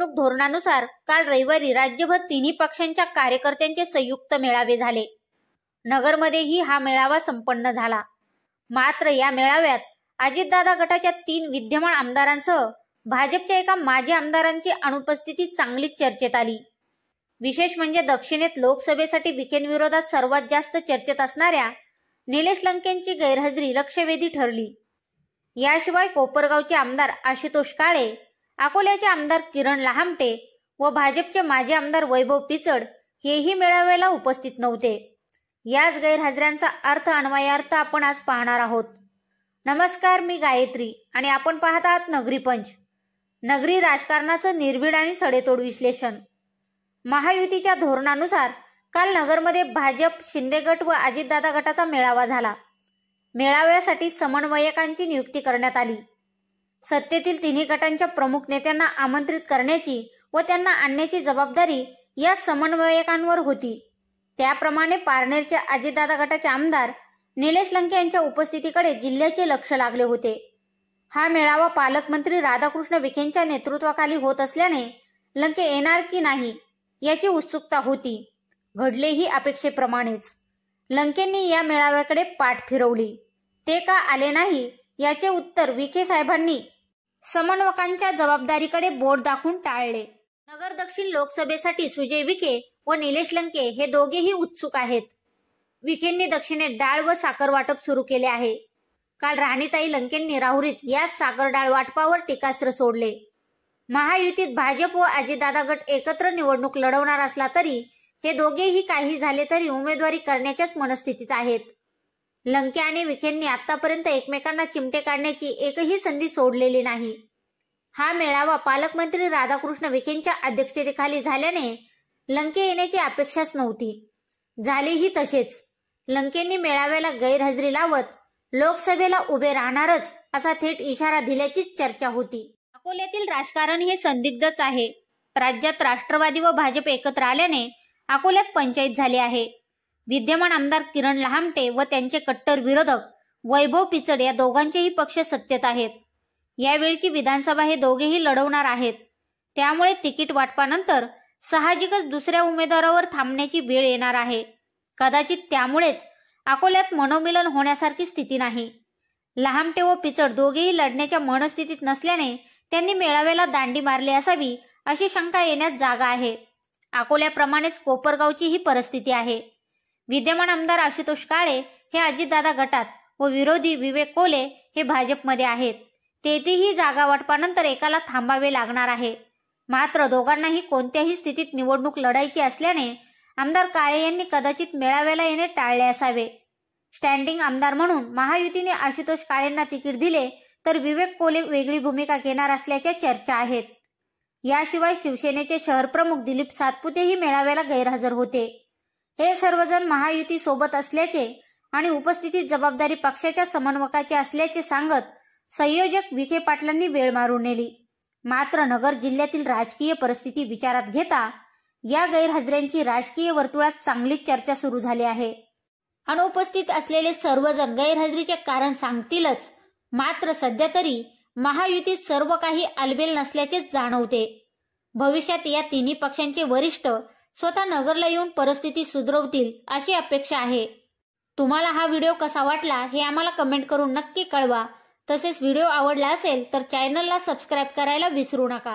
निवडणूक धोरणानुसार काल रविवारी राज्यभर तिन्ही पक्षांच्या कार्यकर्त्यांचे संयुक्त मेळावे झाले। नगरमध्येही हा मेळावा संपन्न झाला। मात्र या मेळाव्यात अजितदादा गटाच्या 3 विद्यमान आमदारांसह भाजपच्या एका माजी आमदारांची अनुपस्थिती चांगलीच चर्चेत आली। विशेष म्हणजे दक्षिणेत लोकसभेसाठी विखेंविरोधात सर्वात जास्त चर्चेत असणाऱ्या निलेश लंकेंची गैरहजेरी लक्षवेधी ठरली। याशिवाय कोपरगावचे आमदार आशुतोष काळे, अकोल्याचे आमदार किरण लहामटे व भाजपचे माजी आमदार वैभव पिचड हेही मेळाव्याला उपस्थित नव्हते। याच गैरहजेऱ्यांचा अन्वयार्थ आपण आज पाहणार आहोत। नमस्कार, मी गायत्री आणि आपण पाहत आहात नगरी पंच। नगरी राजकारणाचं निर्भीड आणि सडेतोड विश्लेषण। महायुतीच्या धोरणानुसार काल नगरमध्ये भाजप, शिंदे गट व अजितदादा गटाचा मेळावा झाला। मेळाव्यासाठी समन्वयकांची नियुक्ती करण्यात आली। सत्तेतील तिन्ही गटांच्या प्रमुख नेत्यांना आमंत्रित करण्याची व त्यांना आणण्याची जबाबदारी या समन्वयकांवर होती। त्याप्रमाणे पारनेरचे अजितदादा गटाचे आमदार निलेश लंके यांच्या उपस्थितीकडे जिल्ह्याचे लक्ष लागले होते। हा मेळावा पालकमंत्री राधाकृष्ण विखेंच्या नेतृत्वाखाली होत असल्याने लंके येणार की नाही याची उत्सुकता होती। घडलेही अपेक्षेप्रमाणेच। लंकेंनी या मेळाव्याकडे पाठ फिरवली। ते का आले नाही याचे उत्तर विखे साहेबांनी समन्वयकांच्या जबाबदारीकडे बोट दाखवून टाळले। नगर दक्षिण लोकसभेसाठी सुजय विखे व निलेश लंके हे दोघेही उत्सुक आहेत। विखेंनी दक्षिणेत डाळ व साखर वाटप सुरू केले आहे। काल राणीताई लंकेंनी राहुरीत याच साखर डाळ वाटपावर टीकास्त्र सोडले। महायुतीत भाजप व अजितदादा गट एकत्र निवडणूक लढवणार असला तरी हे दोघेही काही झाले तरी उमेदवारी करण्याच्याच मनस्थितीत आहेत। लंके आणि विखेंनी आतापर्यंत एकमेकांना चिमटे काढण्याची एकही संधी सोडलेली नाही। हा मेळावा पालकमंत्री राधाकृष्ण विखेंच्या अध्यक्षतेखाली झाल्याने लंके येण्याची अपेक्षाच नव्हती। झालेही तसेच। लंकेंनी मेळाव्याला गैरहजेरी लावत लोकसभेला उभे राहणारच असा थेट इशारा दिल्याचीच चर्चा होती। अकोल्यातील राजकारण हे संदिग्धच आहे। राज्यात राष्ट्रवादी व भाजप एकत्र आल्याने अकोल्यात पंचायत झाली आहे। विद्यमान आमदार किरण लहामटे व त्यांचे कट्टर विरोधक वैभव पिचड या दोघांचेही पक्ष सत्तेत आहेत। यावेळची विधानसभा हे दोघेही लढवणार आहेत। त्यामुळे तिकीट वाटपानंतर साहजिकच दुसऱ्या उमेदवारावर थांबण्याची वेळ येणार आहे। कदाचित त्यामुळेच अकोल्यात मनोमिलन होण्यासारखी स्थिती नाही। लहामटे व पिचड दोघेही लढण्याच्या मनस्थितीत नसल्याने त्यांनी मेळाव्याला दांडी मारली असावी अशी शंका येण्यास जागा आहे। अकोल्याप्रमाणेच कोपरगावची ही परिस्थिती आहे। विद्यमान आमदार आशुतोष काळे हे अजितदादा गटात व विरोधी विवेक कोले हे भाजपमध्ये आहेत। तेथेही जागा वाटपानंतर एकाला थांबावे लागणार आहे। मात्र दोघांनाही कोणत्याही स्थितीत निवडणूक लढायची असल्याने आमदार काळे यांनी कदाचित मेळाव्याला येणे टाळले असावे। स्टँडिंग आमदार म्हणून महायुतीने आशुतोष काळेंना तिकीट दिले तर विवेक कोले वेगळी भूमिका घेणार असल्याच्या चर्चा आहेत। याशिवाय शिवसेनेचे शहर प्रमुख दिलीप सातपुतेही मेळाव्याला गैरहजर होते। हे सर्वजण महायुती सोबत असल्याचे आणि उपस्थितीत जबाबदारी पक्षाच्या समन्वयकाची असल्याचे सांगत संयोजक विखे पाटलांनी वेळ मारून नेली। मात्र नगर जिल्ह्यातील राजकीय परिस्थिती विचारात घेता या गैरहजेऱ्यांची राजकीय वर्तुळात चांगलीच चर्चा सुरू झाली आहे। अनुपस्थित असलेले सर्वजण गैरहजेरीचे कारण सांगतीलच। मात्र सध्या तरी महायुतीत सर्व काही आलबेल नसल्याचेच जाणवते। भविष्यात या तिन्ही पक्षांचे वरिष्ठ स्वतः नगरला येऊन परिस्थिती सुधरवतील अशी अपेक्षा आहे। तुम्हाला हा व्हिडिओ कसा वाटला हे आम्हाला कमेंट करून नक्की कळवा। तसेच व्हिडिओ आवडला असेल तर चॅनलला सबस्क्राईब करायला विसरू नका।